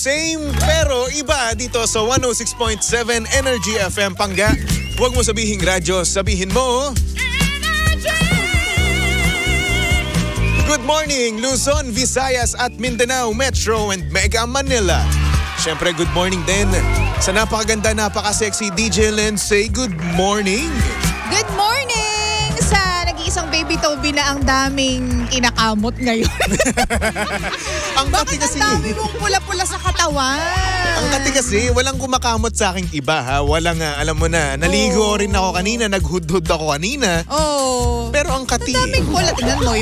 same pero iba dito sa 106.7 Energy FM Pangga. Huwag mo sabihing radyo, sabihin mo good morning Luzon, Visayas at Mindanao Metro and Mega Manila. Siyempre good morning din sa napakaganda, napaka-sexy DJ Lindsay. Good morning. Good morning sa nag-iisang baby Toby na ang daming kinakamot ngayon. Ang kati kasi. Bakit ang dami mong pula-pula sa katawan? Ang kati kasi, walang kumakamot sa aking iba ha. Walang, alam mo na, naligo rin ako kanina, naghudhud ako kanina. Oh. Pero ang kati. Ang daming pula. Tingnan mo,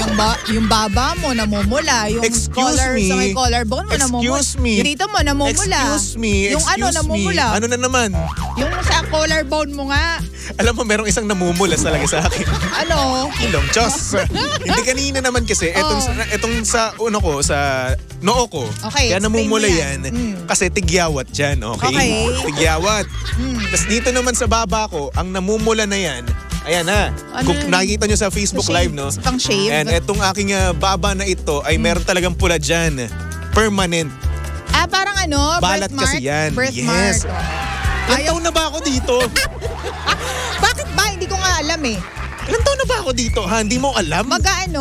yung baba mo namumula. Yung collar, sa may collarbone mo namumula. Excuse me. Yung dito mo namumula. Excuse me. Yung ano namumula. Ano na naman? Yung sa collarbone mo nga. Alam mo, merong isang namumula talaga sa akin. Ano? Ilong, Diyos. Hindi kanina naman kasi, etong sa uno ko, sa noo ko. Okay, kaya namumula yan. Mm. Kasi tigyawat dyan, okay? Tigyawat. Tapos dito naman sa baba ko, ang namumula na yan, ayan ha. Ano? Kung nakikita nyo sa Facebook Live, no? Pang shave. And etong aking baba na ito ay meron talagang pula dyan. Permanent. Parang ano? Balat birthmark? kasi yan. Birthmark. Yes. Ilang taon na ba ako dito? Bakit ba? Hindi ko nga alam eh. Ilang taon na ba ako dito ha? Hindi mo alam? 2 taon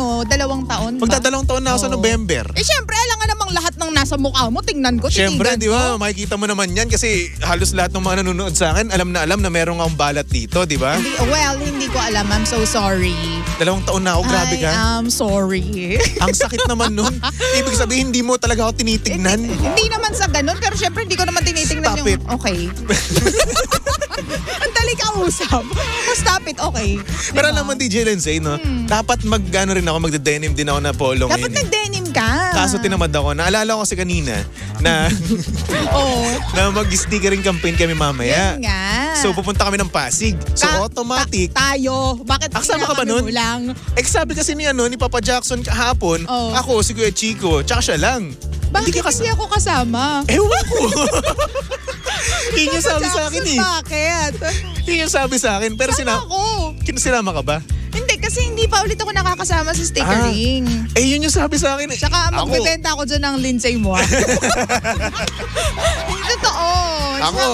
ba? Magdadalawang taon na ako sa November. Syempre, alam nga namang lahat ng nasa mukha mo. Tingnan ko, Syempre, tinigan di ba? ko. Makikita mo naman yan kasi halos lahat ng mga nanonood sa akin, alam na meron akong balat dito, di ba? Hindi ko alam. I'm so sorry. 2 taon na ako, grabe ka. I'm sorry. Ang sakit naman nun. Ibig sabihin, hindi mo talaga ako tinitignan. Hindi naman sa ganun, pero syempre hindi ko naman tinitingnan Stop yung... it. Okay. Ang dali ka usap. Stop it, okay. Pero alam mo, DJ Lindsay, no? Dapat magde-denim din ako na polo Dapat ngayon. nag-denim ka. Kaso tinamad ako. Naalala ko kasi kanina na na mag-stickering campaign kami mamaya. Yan nga. So pupunta kami ng Pasig. So automatic. Tayo. Bakit Kasama ka ba nun? lang? Sabi kasi ni Papa Jackson kahapon, ako, si Kuya Chico, tsaka siya lang. Bakit hindi ako kasama? Ewan ko. Yun yung sabi sa akin eh. Bakit? Yun yung sabi sa akin. Pero sinama ka ba? Hindi, kasi hindi pa ulit ako nakakasama sa stickering. Yun yung sabi sa akin eh. Tsaka magbibenta ako dyan ng Lindsay mo. Totoo. Ako,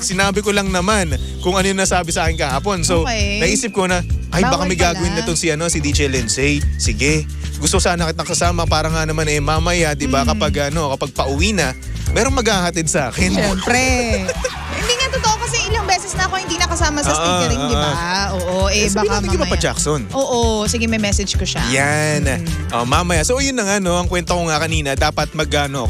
sinabi ko lang naman kung ano yung nasabi sa akin kahapon. So, naisip ko na, baka may gagawin na itong si DJ Lindsay. Sige. Gusto sana kitang kasama para nga naman mamaya, di ba, kapag pauwi na, merong maghahatid sa akin. Siyempre. Hindi nga totoo kasi ilang beses na ako hindi nakasama sa stickering, di ba? Oo, baka mamaya. Papa Jackson. Oo, sige, may message ko siya. Yan. Mamaya. So, yun na nga, ang kwento ko nga kanina, dapat mag-denim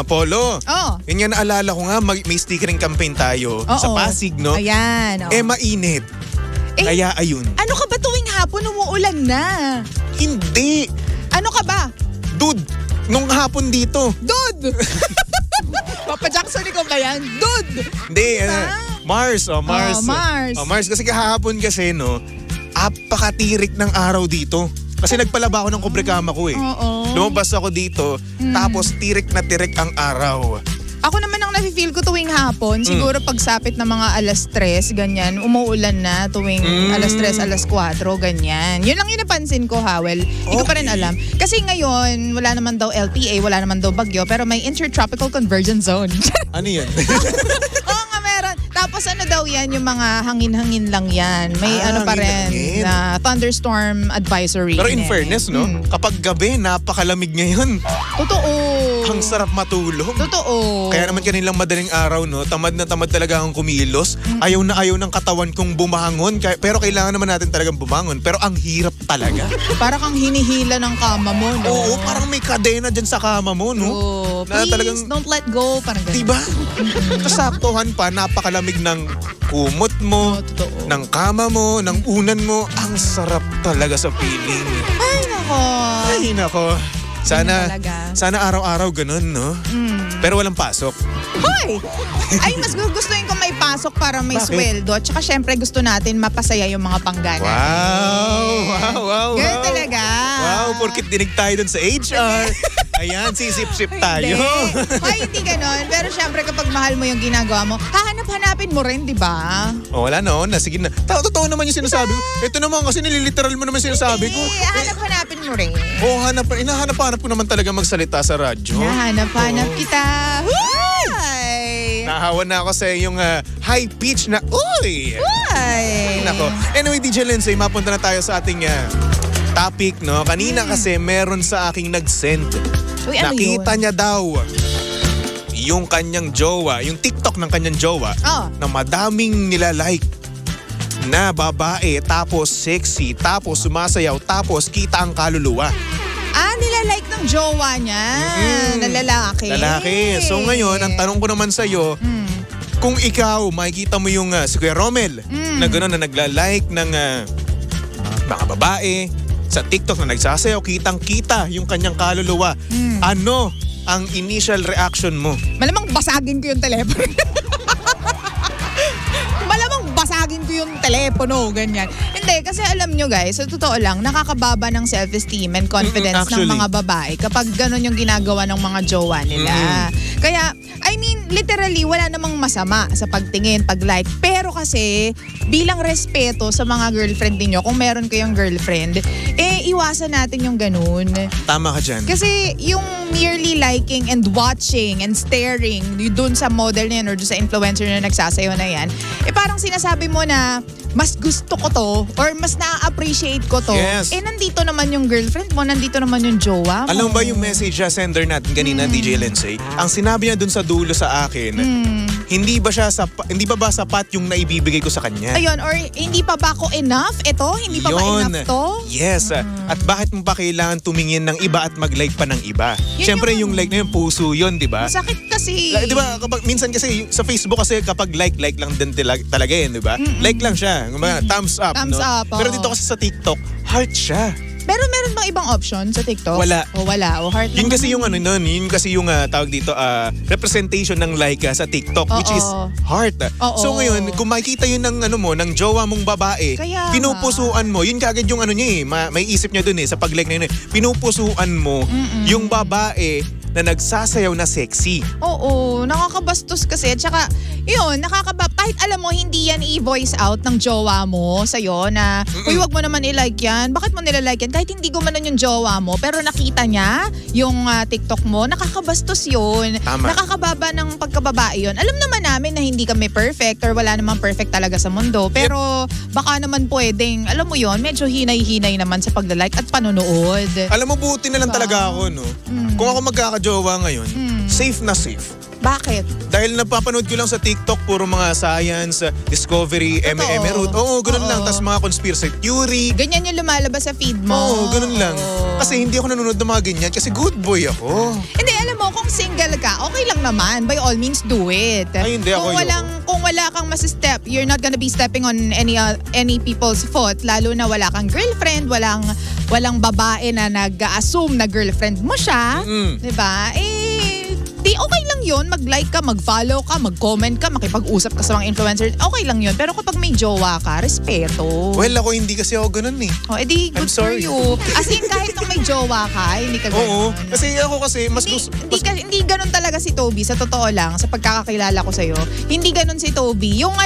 polo. Yun nga, naalala ko nga, may stickering campaign tayo sa Pasig, no? Ayan. Mainit. Kaya ayun. Ano ka ba tuwing hapon umuulan na? Hindi. Ano ka ba? Dude, nung hapon dito. Dude! Papa Jackson, ikaw ba yan? Dude! Hindi, Mars. Mars. Mars. Kasi kahapon kasi, apakatirik ng araw dito. Kasi nagpalaba ako ng kubrekama ko eh. Lumabas ako dito, tapos tirik na tirik ang araw. Ako naman ang nafe-feel ko tuwing hapon, siguro pagsapit ng mga 3:00, ganyan, umuulan na tuwing 3:00, 4:00, ganyan. Yun lang yung napansin ko, Howell. Hindi ko pa rin alam. Kasi ngayon, wala naman daw LPA, wala naman daw bagyo, pero may Intertropical Convergence Zone. Ano yun? Oo nga, meron. Tapos ano daw yan, yung mga hangin-hangin lang yan. May pa rin na thunderstorm advisory. Pero in fairness, kapag gabi, napakalamig ngayon. Totoo. Ang sarap matulog. Totoo. Kaya naman kanilang madaling araw, tamad na tamad talaga ang kumilos. Ayaw na ayaw ng katawan kong bumangon. Pero kailangan naman natin talagang bumangon. Pero ang hirap talaga. Para kang hinihila ng kama mo, no? Oo, parang may kadena dyan sa kama mo, no? Oo, please, don't let go. Parang ganun. Diba? Kasaktuhan pa, napakalamig ng kumot mo, ng kama mo, ng unan mo. Ang sarap talaga sa feeling. Ay, nako. Sana araw-araw ganun, no? Pero walang pasok. Hoy! Ay, mas gugustuhin ko may pasok para may sweldo. Tsaka syempre gusto natin mapasaya yung mga pangganan. Wow! Ganun talaga. Wow, porkit dinig tayo dun sa HR. Ayan, sisip-sip tayo. Hindi ganon. Pero syempre kapag mahal mo yung ginagawa mo, hahanap-hanapin mo rin, di ba? Wala noon. Sige na. Totoo naman yung sinasabi ko. Ito naman kasi nililiteral mo naman sinasabi ko. Hahanap-hanapin mo rin. Hinahanap-hanap ko naman talaga magsalita sa radyo. Hahanap-hanap kita. Uy! Nahawa na ako sa yung high pitch na uy! Uy! Nako. Anyway, DJ Lindsay, mapunta na tayo sa ating topic, no? Kanina kasi meron sa aking nag-send. Uy, ano Nakita yun? niya daw yung kanyang jowa, yung TikTok ng kanyang jowa na madaming nilalike na babae, tapos sexy, tapos sumasayaw, tapos kita ang kaluluwa. Nilalike ng jowa niya. Na lalaki. Lalaki. So ngayon, ang tanong ko naman sa'yo, kung ikaw, makikita mo yung si Kuya Romel na gano'n na nagla-like ng mga babae sa TikTok na nagsasayaw, kitang-kita yung kanyang kaluluwa. Ano ang initial reaction mo? Malamang basagin ko yung telepono. Malamang basagin ko yung telepono, ganyan. Hindi, kasi alam nyo guys, sa totoo lang, nakakababa ng self-esteem and confidence ng mga babae kapag ganun yung ginagawa ng mga jowa nila. Kaya, I mean, literally, wala namang masama sa pagtingin, pag-like. Pero kasi, bilang respeto sa mga girlfriend niyo, kung meron kayong girlfriend, iwasan natin yung ganun. Tama ka dyan. Kasi yung merely liking and watching and staring dun sa model na yan or dun sa influencer na nagsasayaw na yan, parang sinasabi mo na mas gusto ko to or mas na-appreciate ko to. Yes. Nandito naman yung girlfriend mo, nandito naman yung jowa mo. Alam ba yung message sender natin kanina, DJ Lindsay? Ang sinabi niya dun sa dulo sa akin, hindi ba sapat yung naibibigay ko sa kanya? Ayun, or hindi pa ba ako enough? Ito, hindi pa ba enough to? Yes. At bakit mo pa kailangan tumingin ng iba at mag-like pa ng iba? Siyempre yung like na yun, puso yun, di ba? Masakit kasi. Di ba, minsan kasi sa Facebook kasi kapag like lang din talaga yun, di ba? Like lang siya. Thumbs up. Thumbs up, Pero dito kasi sa TikTok, heart siya. Pero meron bang ibang option sa TikTok? Wala. Wala. Heart Yun kasi yung yun kasi yung tawag dito, representation ng like sa TikTok, which is heart. So ngayon, kung makikita yun ng jowa mong babae, Kaya pinupusuan mo, yun kagad yung niya may isip niya dun sa pag-like na yun pinupusuan mo yung babae na nagsasayaw na sexy. Oo, nakakabastos kasi. At saka, yun, kahit alam mo, hindi yan i-voice out ng jowa mo sa'yo na, uy, wag mo naman i-like yan. Bakit mo nila-like yan? Kahit hindi gumanon yung jowa mo, pero nakita niya yung TikTok mo, nakakabastos yun. Tama. Nakakababa ng pagkababae yun. Alam naman namin na hindi kami perfect or wala namang perfect talaga sa mundo. Pero baka naman pwedeng, alam mo yun, medyo hinay-hinay naman sa pagla-like at panonood. Alam mo, buti na lang talaga ako, no? Kung ako magkakajowa ngayon, safe na safe. Bakit? Dahil napapanood ko lang sa TikTok, puro mga science, discovery, M.M. Road. Oo, ganun lang. Tapos mga conspiracy theory. Ganyan yung lumalabas sa feed mo. Oo, ganun lang. Kasi hindi ako nanonood ng mga ganyan kasi good boy ako. Hindi, alam mo, kung single ka, okay lang naman. By all means, do it. Ay, hindi ako Kung wala kang mas-step, you're not gonna be stepping on any people's foot. Lalo na wala kang girlfriend, walang babae na nag-assume na girlfriend mo siya. Diba? Di okay lang yun, mag-like ka, mag-follow ka, mag-comment ka, makipag-usap ka sa mga influencer. Okay lang yun. Pero kapag may jowa ka, respeto. Well, ako hindi kasi ako ganun eh. Edi good for you. As in, kahit nung may jowa ka, hindi ka ganun. Oo. Kasi ako mas gusto. Hindi ganun talaga si Toby. Sa totoo lang, sa pagkakakilala ko sa'yo, hindi ganun si Toby. Yung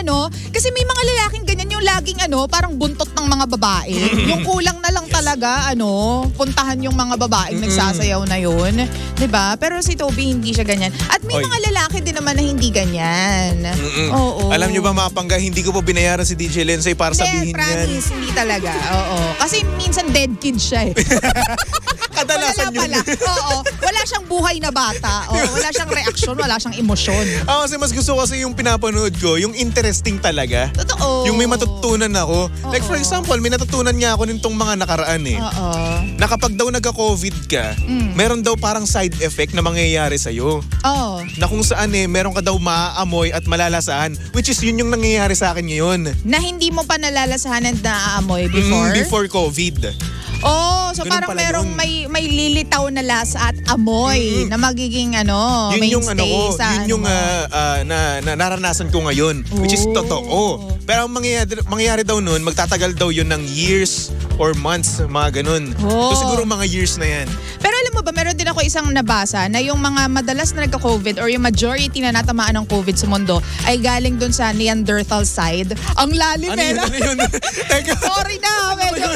kasi may mga lalaking ganyan yung laging parang buntot ng mga babae. Yung kulang na lang talaga, puntahan yung mga babaeng nagsasayaw na yun. Diba? Pero si Toby hindi siya ganyan. At may mga lalaki din naman na hindi ganyan. Oo. Alam nyo ba mga pangga, hindi ko po binayaran si DJ Lindsay para sabihin yan. Promise, hindi talaga. Oo. Kasi minsan dead kid siya eh. Kadalasan yun. Oo. Wala siyang buhay na bata. Wala siyang reaksyon, wala siyang emosyon. Kasi mas gusto kasi yung pinapanood ko, yung interesting talaga. Totoo. Yung may matutunan ako. Like for example, may natutunan nga ako nitong mga nakaraan eh. Oo. Na kapag daw nagka-COVID ka, meron daw parang side effect na mangyayari sa'yo. Oo. Na kung saan meron ka daw maaamoy at malalasahan. Which is yun yung nangyayari sa akin ngayon. Na hindi mo pa nalalasahan at naaamoy before? Before COVID. Oh, so Ganun parang pala merong yun. may lilitaw na lasa at amoy na magiging Yun yung mainstay ko, sa yun yung na naranasan ko ngayon, which is totoo. Pero ang mangyayari daw nun, magtatagal daw yun ng years or months, mga ganun. So siguro mga years na yan. Pero alam mo ba, meron din ako isang nabasa na yung mga madalas na nagka-COVID or yung majority na natamaan ng COVID sa mundo ay galing dun sa Neanderthal side. Ang lalim Ano yun? Teka. Sorry na, medyo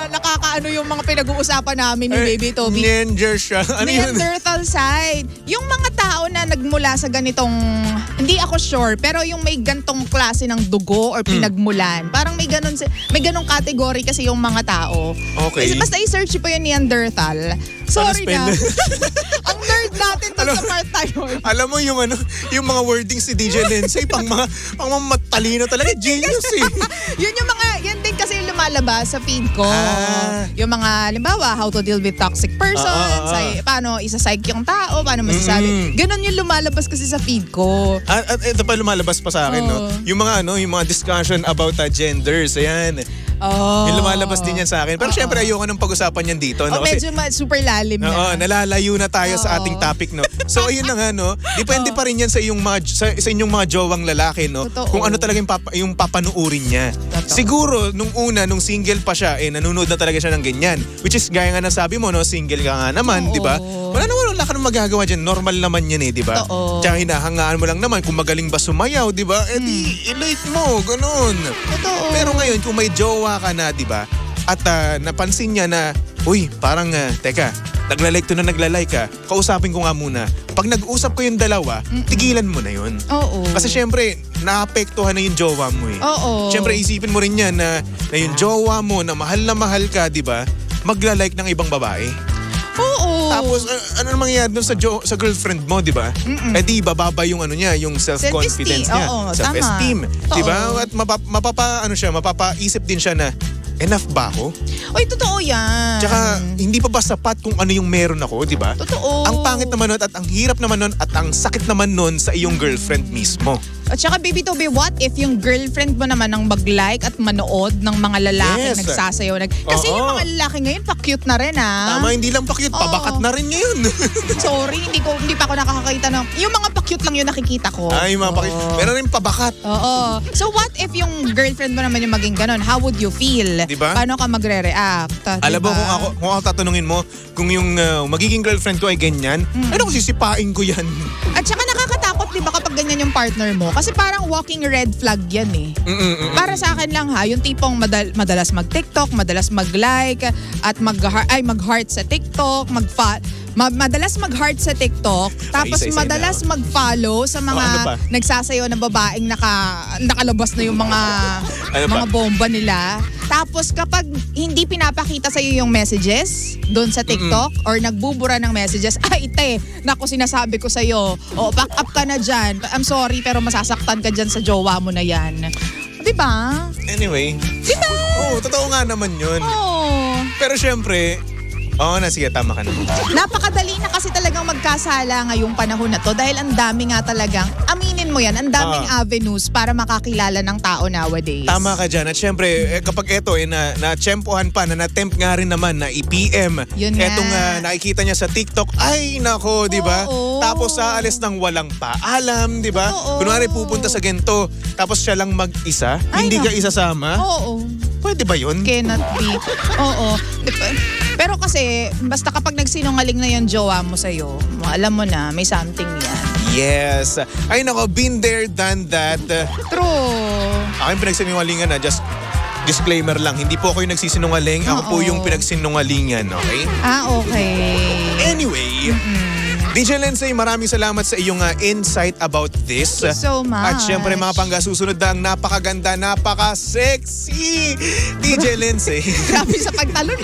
nakakaano yung mga pinag-uusapan namin ni Baby Toby. Neanderthal side. Yung mga tao na nagmula sa ganitong, hindi ako sure, pero yung may gantong klase ng dugo or pinagmulan. Parang may ganong category kasi yung mga tao. Okay. Basta i-search po yung Neanderthal. Sorry na. Ang nerd natin dun sa part tayo. Alam mo yung mga wordings ni DJ Lindsay, pang mga matalino talaga, genius eh. Yan din kasi yung lumalabas sa feed ko. Yung mga, halimbawa, how to deal with toxic persons, paano isa-psych yung tao, paano masasabi. Ganon yung lumalabas kasi sa feed ko. At ito pa lumalabas pa sa akin, no? Yung mga discussion about genders, ayan. Yung lumalabas din yan sa akin. Pero syempre ayoko nang pag-usapan yan dito. No? Medyo super lalim na. Nalalayo na tayo sa ating topic, no? So ayun na nga, no? Depende pa rin yan sa inyong mga jowang lalaki, no? Totoo. Kung ano talaga yung papanuurin niya. Totoo. Siguro, nung single pa siya, nanonood na talaga siya ng ganyan. Which is, gaya nga na sabi mo, no? Single ka nga naman, di ba? Wala ka nang magagawa dyan. Normal naman yan di ba? Tsaka hinahangaan mo lang naman kung magaling ba sumayaw, di ba? Di, i-late mo, ganun. Totoo. Pero ngayon, kung may jowa ka na, di ba? At napansin niya na, uy, parang, teka, naglalike to na naglalike ka, kausapin ko nga muna. Pag nag-usap ko yung dalawa, tigilan mo na yun. Oo. Kasi syempre, naapektuhan na yung jowa mo eh. Oo. Syempre, isipin mo rin yan na yung jowa mo na mahal ka, di ba? Maglalike ng ibang babae. Oo. Tapos, ano mangyayari dun sa girlfriend mo, di ba? Di bababa yung yung self-confidence niya. Oo, self-esteem. tama. Di ba? At mapapaisip din siya na, enough ba ako? Oy, totoo yan. Tsaka, hindi pa ba sapat kung ano yung meron ako, di ba? Totoo. Ang pangit naman nun at ang hirap naman nun at ang sakit naman nun sa iyong girlfriend mismo. At saka, Baby Toby, what if yung girlfriend mo naman ang mag-like at manood ng mga lalaki nagsasayaw? Kasi yung mga lalaki ngayon, pa-cute na rin Tama, hindi lang pa-cute, pabakat na rin ngayon. Sorry, hindi pa ako nakakakita ng... Yung mga pa-cute lang yung nakikita ko. Ay, mga pa-cute. Meron rin pabakat. Oo. So what if yung girlfriend mo naman yung maging ganon? How would you feel? Diba? Paano ka magre-react? Alam mo, kung ako tatanungin mo, kung yung magiging girlfriend ko ay ganyan, ano ko sisipain ko yan? At saka nakakatakot, di ba, kapag ganyan yung partner mo? Kasi parang walking red flag yan eh. Para sa akin lang yung tipong madalas mag-TikTok, madalas mag-like, at mag-heart sa TikTok, madalas mag-heart sa TikTok, tapos madalas mag-follow sa mga nagsasayaw na babaeng nakalabas na yung mga bomba nila. Tapos kapag hindi pinapakita sa'yo yung messages doon sa TikTok or nagbubura ng messages, naku, sinasabi ko sa'yo, back up ka na dyan. I'm sorry, pero masasaktan ka dyan sa jowa mo na yan. Diba? Anyway. Diba? Oo, totoo nga naman yun. Oo. Pero syempre, sige, tama ka na. Napakadali na kasi talagang magkasala ngayong panahon na to dahil ang dami nga talagang, aminin mo yan, ang daming avenues para makakilala ng tao nowadays. Tama ka dyan. At syempre, kapag eto, na-tsempohan pa, na-tempt nga rin naman na i-PM. Etong nakikita niya sa TikTok, ay nako, di ba? Tapos aalis ng walang paalam, di ba? Kunwari pupunta sa gento, tapos siya lang mag-isa, hindi ka isasama. Oo. Pwede ba yun? Cannot be. Oo. Pero kasi, basta kapag nagsinungaling na yung jowa mo sa'yo, alam mo na, may something yan. Yes. Ay nako, been there, done that. True. Aking pinagsinungalingan na, just disclaimer lang, hindi po ako yung nagsisinungaling, ako po yung pinagsinungalingan, okay? Okay. Anyway, DJ Lindsay, maraming salamat sa iyong insight about this. Thank you so much. At syempre mga susunod na ang napakaganda, napaka-sexy DJ Lindsay. Grabe sa pagtalon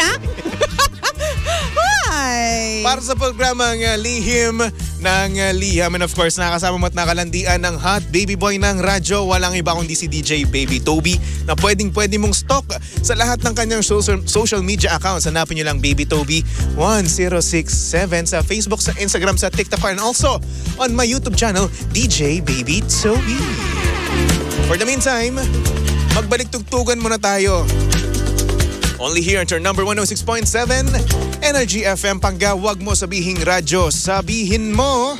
Hi! Para sa programang Lihim ng Liham. And of course, nakasama mo at nakalandian ng hot baby boy ng radyo. Walang iba kundi si DJ Baby Toby na pwede mong stalk sa lahat ng kanyang social media accounts. Hanapin nyo lang Baby Toby 1067 sa Facebook, sa Instagram, sa TikTok, and also on my YouTube channel, DJ Baby Toby. For the meantime, magbalik tugtugan muna tayo. Only here on your number 106.7 Energy FM. Pangga, wag mo sabihing radyo. Sabihin mo...